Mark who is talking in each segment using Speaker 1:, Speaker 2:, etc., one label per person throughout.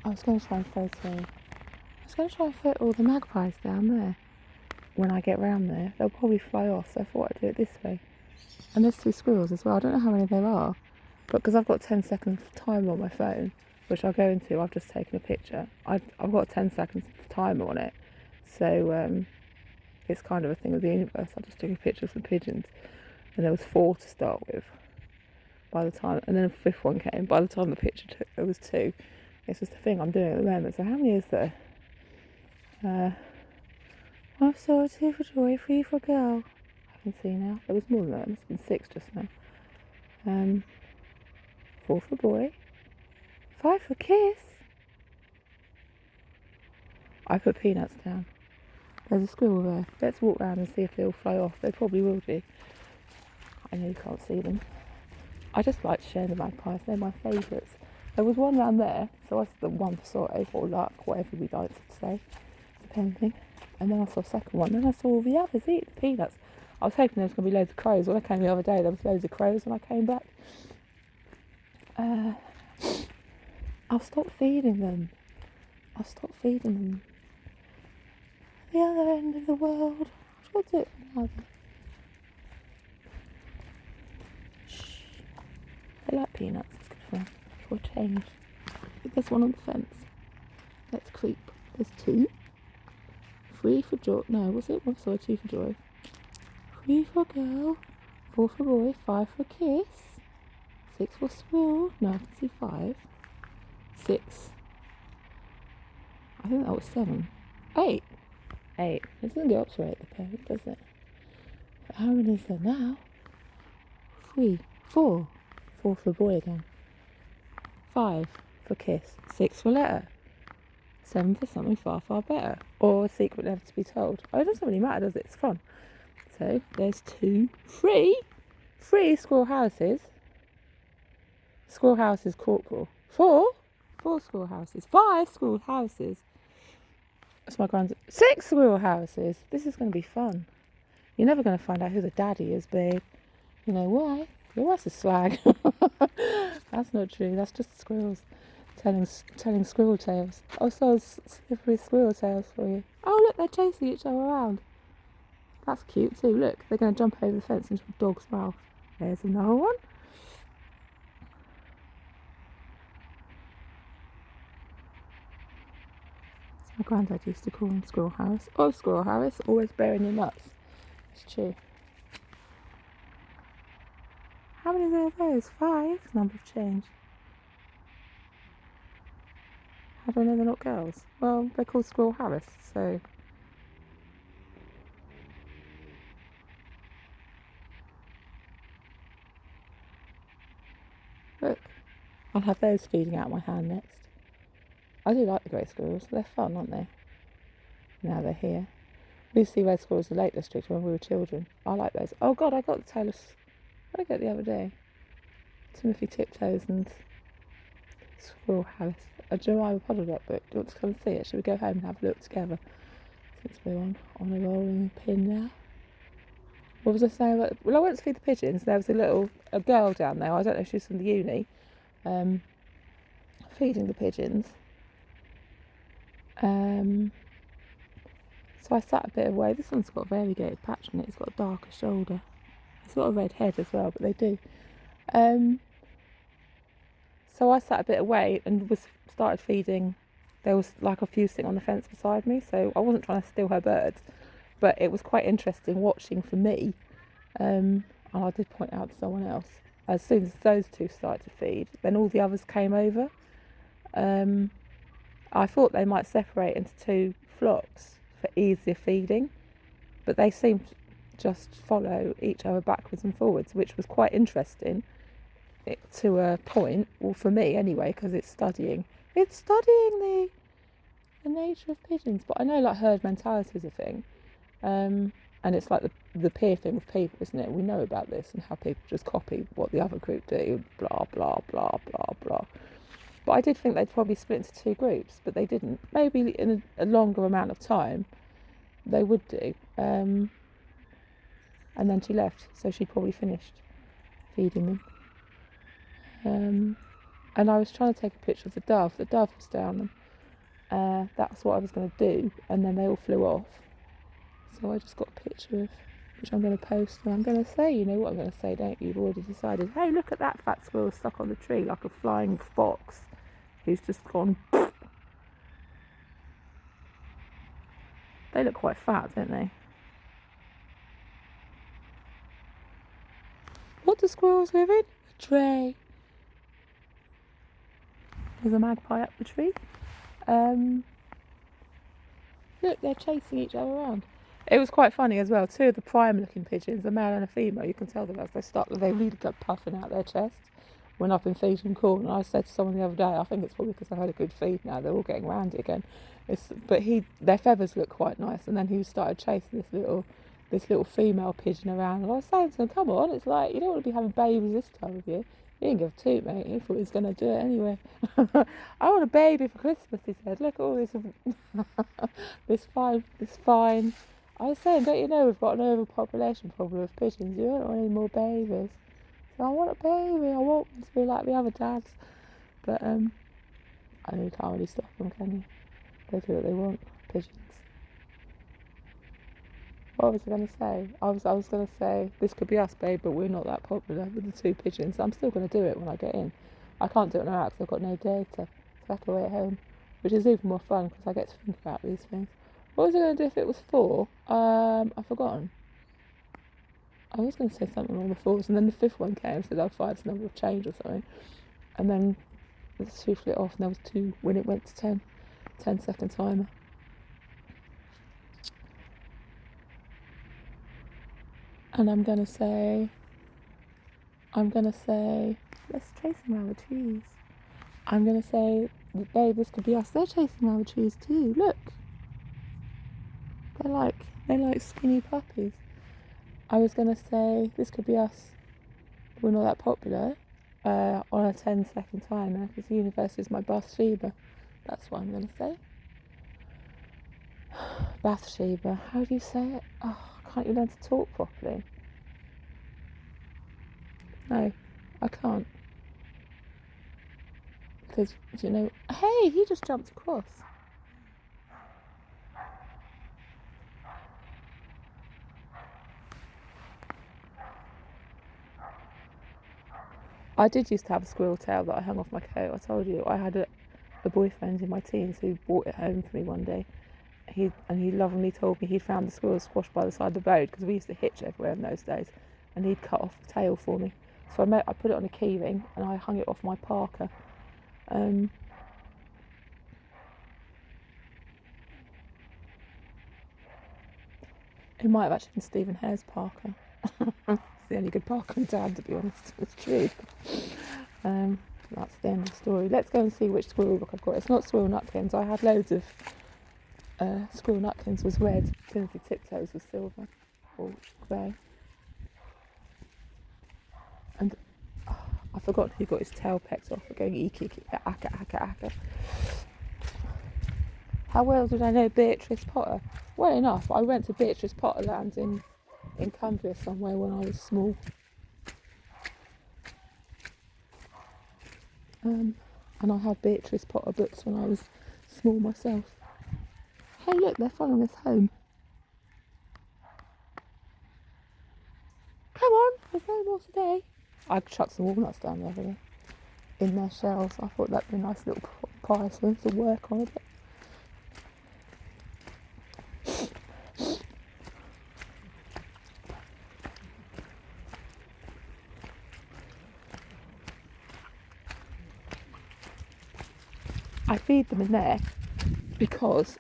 Speaker 1: I was going to try and photo all the magpies down there. When I get round there, they'll probably fly off, so I thought I'd do it this way. And there's 2 squirrels as well. I don't know how many there are, but because I've got 10 seconds timer on my phone, which I'll go into, I've just taken a picture. I've got 10 seconds timer on it, so it's kind of a thing of the universe. I just took a picture of some pigeons, and there was 4 to start with. By the time, and then a 5th one came. By the time the picture took, there was 2. It's just the thing I'm doing at the moment. So how many is there? 1 for 2 for joy, 3 for girl. I can see now. There was more than that. There must have been 6 just now. 4 for boy, 5 for kiss. I put peanuts down. There's a squirrel there. Let's walk around and see if they'll fly off. They probably will do. I know you can't see them. I just like sharing the magpies. They're my favourites. There was one round there, so I saw the 1 for sorrow or luck, whatever we like to say, depending. And then I saw a second one. Then I saw all the others eat the peanuts. I was hoping there was going to be loads of crows. When I came the other day, there was loads of crows when I came back. I'll stop feeding them. The other end of the world. I'll do it now. Shh. I like peanuts. It's good fun. For a change. There's one on the fence. Let's creep. There's 2. 3 for joy. No, was it? 2 for joy. 3 for girl. 4 for boy. 5 for kiss. 6 for squirrel. No, I can see 5. 6. I think that was 7. 8. It doesn't go up to 8, the parent, does it? But how many is there now? 3. 4. 4 for boy again. 5 for kiss. 6 for letter. 7 for something far, far better. Or a secret never to be told. Oh, it doesn't really matter, does it? It's fun. So, there's 2. 3 squirrel houses. Squirrel houses corporal. 4 squirrel houses. 5 squirrel houses. That's my grand. 6 squirrel houses. This is going to be fun. You're never going to find out who the daddy is, babe. You know why? Your ass is slag. That's not true. That's just squirrels telling squirrel tales. Also, slippery squirrel tales for you. Oh, look, they're chasing each other around. That's cute too. Look, they're going to jump over the fence into a dog's mouth. There's another one. My granddad used to call him Squirrel Harris. Oh, Squirrel Harris, always bearing your nuts. It's true. How many are those? 5? Number of change. How do I know they're not girls? Well, they're called Squirrel Harris, so... Look, I'll have those feeding out my hand next. I do like the grey squirrels. They're fun, aren't they? Now they're here. We used to see red squirrels in the Lake District when we were children. I like those. Oh God, I got the tail of... What did I get the other day? Timothy Tiptoes and Squirrel Harris. A Jemima Puddleduck book. Do you want to come and see it? Should we go home and have a look together? Since we're on a rolling pin now. What was I saying about... Well, I went to feed the pigeons. There was a girl down there. I don't know if she's from the uni. Feeding the pigeons. So I sat a bit away. This one's got a variegated patch on it. It's got a darker shoulder. It's got a red head as well, but they do. So I sat a bit away and started feeding. There was like a few sitting on the fence beside me, so I wasn't trying to steal her birds, but it was quite interesting watching for me. And I did point out to someone else. As soon as those 2 started to feed, then all the others came over. I thought they might separate into 2 flocks for easier feeding, but they seemed to just follow each other backwards and forwards, which was quite interesting to a point. Well, for me anyway, because it's studying the nature of pigeons. But I know like herd mentality is a thing, and it's like the peer thing with people, isn't it? We know about this and how people just copy what the other group do, blah blah blah blah blah. But I did think they'd probably split into 2 groups, but they didn't. Maybe in a longer amount of time they would do. And then she left, so she'd probably finished feeding them. and I was trying to take a picture of the dove. The dove was down, and that's what I was going to do, and then they all flew off. So I just got a picture of, which I'm going to post, and I'm going to say, you know what I'm going to say, don't you? You've already decided, hey, look at that fat squirrel stuck on the tree like a flying fox who's just gone. They look quite fat, don't they? What do squirrels live in? A tray. There's a magpie up the tree. Look, they're chasing each other around. It was quite funny as well. Two of the prime looking pigeons, a male and a female, you can tell them as they really got puffing out their chest when I've been feeding corn. And I said to someone the other day, I think it's probably because I've had a good feed now, they're all getting round it again. Their feathers look quite nice, and then he started chasing this little female pigeon around, and I was saying to him, come on, it's like, you don't want to be having babies this time of year. He didn't give a toot, mate. He thought he was going to do it anyway. I want a baby for Christmas, he said. Look at all this, this fine. I was saying, don't you know we've got an overpopulation problem with pigeons? You don't want any more babies. So I want a baby. I want them to be like the other dads. But I know you can't really stop them, can you? They do what they want, pigeons. What was I going to say? I was going to say, this could be us, babe, but we're not that popular with the two pigeons. I'm still going to do it when I get in. I can't do it now because I've got no data, so I have to wait at home, which is even more fun because I get to think about these things. What was I going to do if it was 4? I've forgotten. I was going to say something along the 4s, and then the 5th one came and said, oh, 5's the number of change or something. And then the 2 flit off, and there was 2 when it went to 10. 10-second timer. And I'm gonna say, let's chase them around the trees. I'm gonna say, babe, this could be us. They're chasing around the trees too. Look, they're like skinny puppies. I was gonna say, this could be us. We're not that popular on a 10-second timer because the universe is my Bathsheba. That's what I'm gonna say. Bathsheba, how do you say it? Oh, can't you learn to talk properly? No, I can't. Because, you know, hey, he just jumped across. I did used to have a squirrel tail that I hung off my coat. I told you, I had a boyfriend in my teens who brought it home for me one day. He lovingly told me he'd found the squirrel squashed by the side of the road because we used to hitch everywhere in those days, and he'd cut off the tail for me. So I put it on a key ring and I hung it off my parka. It might have actually been Stephen Hare's parka. It's the only good parka in town, to be honest. It's true. That's the end of the story. Let's go and see which squirrel book I've got. It's not Squirrel Nutkins. I had loads of Squirrel Nutkins was red. Timothy Tiptoes was silver or grey. And I forgot who got his tail pecked off for going eek, aka, aka, aka. How well did I know Beatrice Potter? Well enough. I went to Beatrice Potterland in Cumbria somewhere when I was small. And I had Beatrice Potter books when I was small myself. Hey look, they're following us home. Come on, there's no more today. I chucked some walnuts down the other day in their shells. I thought that'd be a nice little pie for them to work on a bit. I feed them in there because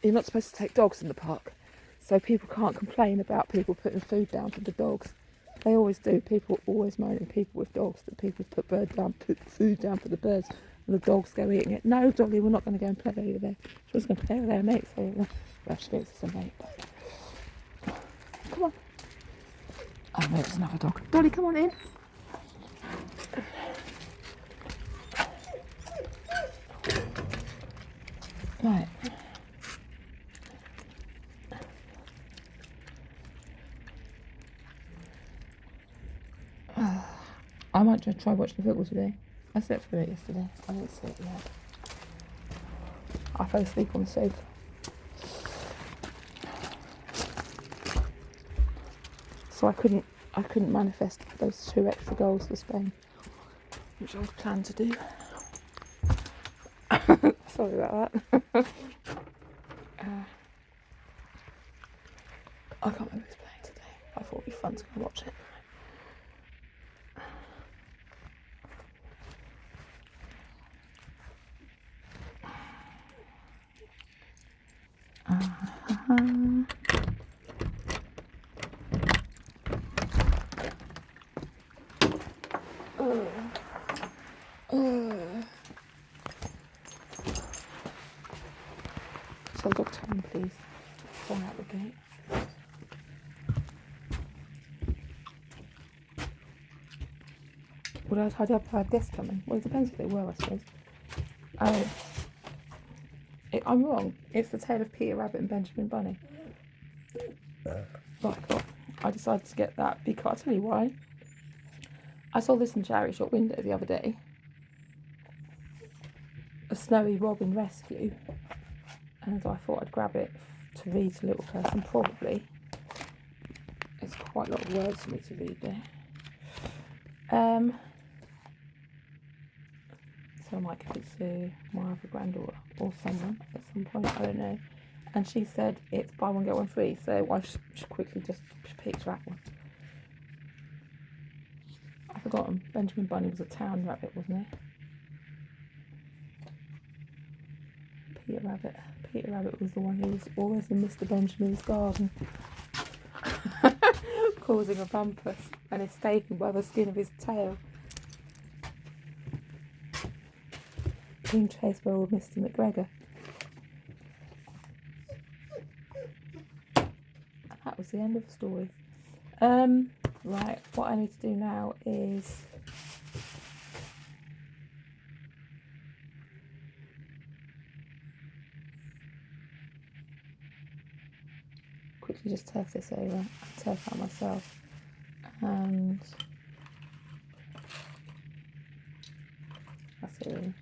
Speaker 1: you're not supposed to take dogs in the park, so people can't complain about people putting food down for the dogs. They always do. People always moan at people with dogs that people put food down for the birds and the dogs go eating it. No, Dolly, we're not going to go and play over there. She was going to play with their mates. So, well, she thinks it's a mate. But... Come on. Oh no, it's another dog. Dolly, come on in. Right. I might just try watching football today. I slept through it yesterday. I didn't sleep yet. I fell asleep on the sofa. So I couldn't manifest those 2 extra goals for Spain, which I was planned to do. Sorry about that. I can't remember who's playing today. I thought it'd be fun to go watch it. So dog time, please. Fly out the gate. Would I tidy up if I had guests coming? Well, it depends if they were, I suppose. I'm wrong. It's the tale of Peter Rabbit and Benjamin Bunny. Right, I decided to get that because I'll tell you why. I saw this in the charity shop window the other day. A snowy robin rescue. And I thought I'd grab it to read to little person, probably. It's quite a lot of words for me to read there. So I might give it to my other granddaughter or someone at some point, I don't know. And she said it's buy one get one free, so I should quickly just pick that one. I've forgotten, Benjamin Bunny was a town rabbit, wasn't he? Peter Rabbit was the one who was always in Mr. Benjamin's garden, causing a rumpus and is taken by the skin of his tail. Being chased by old Mr. McGregor. And that was the end of the story. Right, what I need to do now is quickly just turf this over, turf out myself, and that's it really.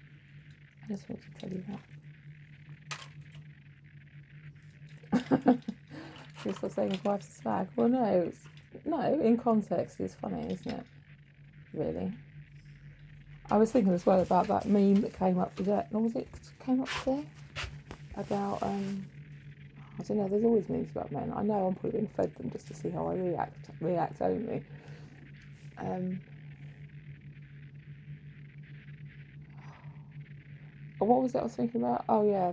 Speaker 1: I just want to tell you that. She's still saying his wife's a slag. Well, no, in context it's funny, isn't it? Really. I was thinking as well about that meme that came up today. Or was it came up today? About, I don't know, there's always memes about men. I know I'm probably being fed them just to see how I react only. What was it I was thinking about? Oh yeah,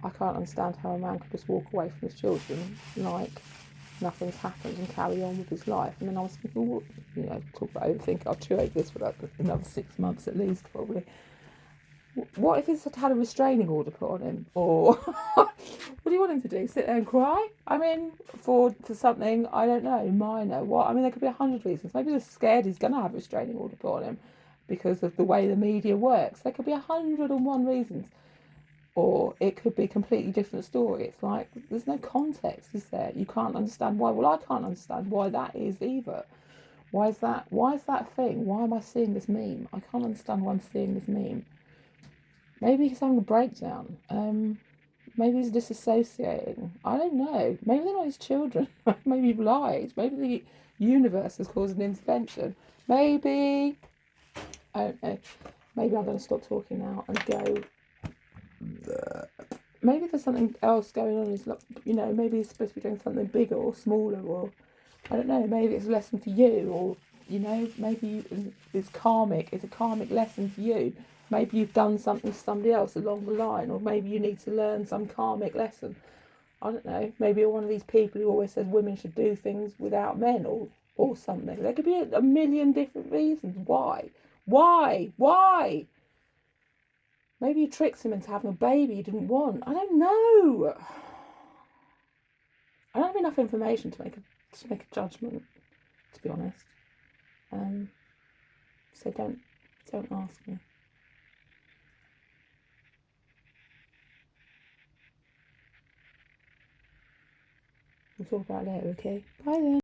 Speaker 1: I can't understand how a man could just walk away from his children like nothing's happened and carry on with his life. And then I was thinking, well, talk about overthinking. I'll chew over this for another 6 months at least, probably. What if he's had a restraining order put on him? Or what do you want him to do? Sit there and cry? I mean, for something, I don't know, minor. What? I mean, there could be 100 reasons. Maybe they're scared he's going to have a restraining order put on him because of the way the media works. There could be 101 reasons. Or it could be a completely different story. It's like, there's no context, is there? You can't understand why. Well, I can't understand why that is either. Why is that a thing? Why am I seeing this meme? I can't understand why I'm seeing this meme. Maybe he's having a breakdown. Maybe he's disassociating. I don't know. Maybe they're not his children. Maybe you've lied. Maybe the universe has caused an intervention. Maybe, I don't know. Maybe I'm going to stop talking now and go. Maybe there's something else going on. Maybe he's supposed to be doing something bigger or smaller, or I don't know. Maybe it's a lesson for you, or maybe it's karmic. It's a karmic lesson for you. Maybe you've done something to somebody else along the line, or maybe you need to learn some karmic lesson. I don't know. Maybe you're one of these people who always says women should do things without men, or something. There could be a million different reasons. Why? Maybe you tricked him into having a baby you didn't want. I don't know. I don't have enough information to make a judgment, to be honest. So don't ask me. We'll talk about it later, okay? Bye then.